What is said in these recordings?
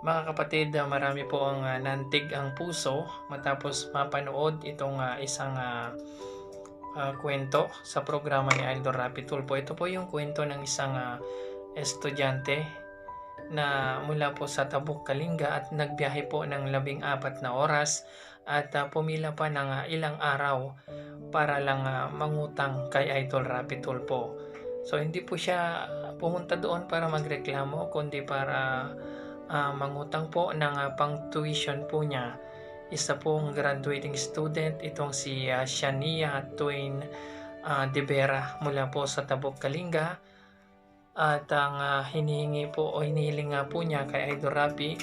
Mga kapatid, marami po ang nantig ang puso matapos mapanood itong isang kwento sa programa ni Idol Rapi Tulfo. Ito po yung kwento ng isang estudyante na mula po sa Tabuk, Kalinga at nagbiyahe po ng 14 na oras at pumila pa ng ilang araw para lang mangutang kay Idol Rapi Tulfo. So hindi po siya pumunta doon para magreklamo kundi para mangutang po ng pang tuition po niya. Isa pong graduating student itong si Shania Twain De Vera mula po sa Tabuk, Kalinga. At ang hinihingi po o hinihiling nga po niya kay Idol Rapi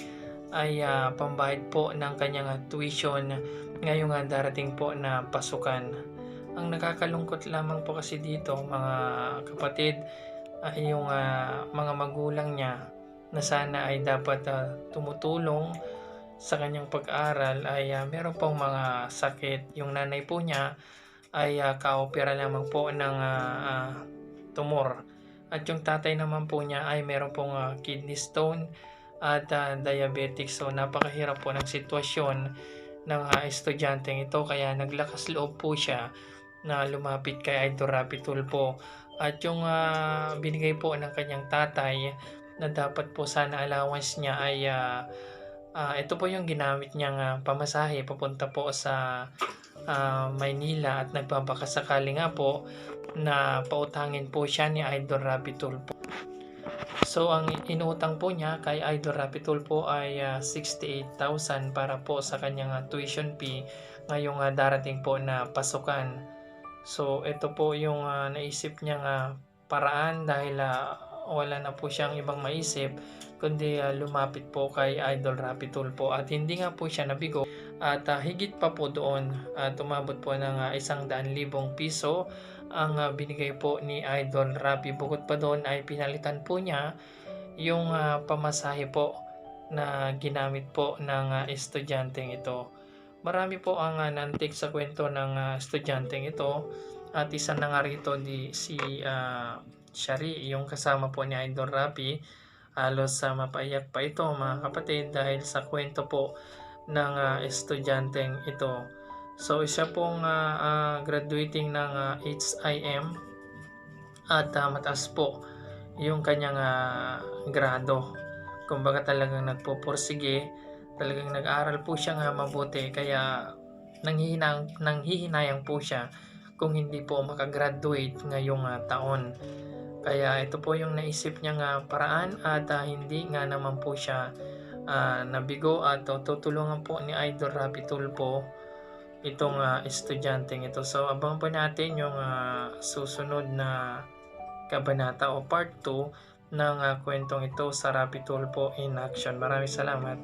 ay pambayad po ng kanyang tuition ngayong darating po na pasukan. Ang nakakalungkot lamang po kasi dito mga kapatid ay yung mga magulang niya na sana ay dapat tumutulong sa kanyang pag-aaral ay meron pong mga sakit. Yung nanay po niya ay ka-opera lamang po ng tumor. At yung tatay naman po niya ay meron pong kidney stone at diabetic. So napakahirap po ng sitwasyon ng estudyanteng ito kaya naglakas loob po siya na lumapit kay Idol Rapi Tulfo. At yung binigay po ng kanyang tatay na dapat po sana allowance niya ay ito po yung ginamit niyang pamasahe papunta po sa Maynila at nagbabaka sakali nga po na pautangin po siya ni Idol Rapi Tulfo. So ang inutang po niya kay Idol Rapi Tulfo ay 68,000 para po sa kanyang tuition fee ngayong darating po na pasukan. So ito po yung naisip niyang paraan dahil wala na po siyang ibang maisip kundi lumapit po kay Idol Rapi Tulfo at hindi nga po siya nabigo at higit pa po doon tumabot po ng 100,000 piso ang binigay po ni Idol Rapi. Bukod pa doon ay pinalitan po niya yung pamasahe po na ginamit po ng estudyanteng ito. Marami po ang nantig sa kwento ng estudyanteng ito at isa na nga rito si Shari, yung kasama po ni Idol Rapi. Halos mapaiyak pa ito mga kapatid dahil sa kwento po ng estudyanteng ito. So isa pong graduating ng HIM at mataas po yung kanyang grado. Kumbaga talagang nagpupursige, talagang nag-aral po siya mabuti kaya nanghihinayang po siya kung hindi po makagraduate ngayong taon. Kaya ito po yung naisip niyang paraan at hindi nga naman po siya nabigo at tutulungan po ni Idol Rapi Tulfo itong estudyanteng ito. So abang po natin yung susunod na kabanata o part 2 ng kwentong ito sa Rapi Tulfo in Action. Maraming salamat.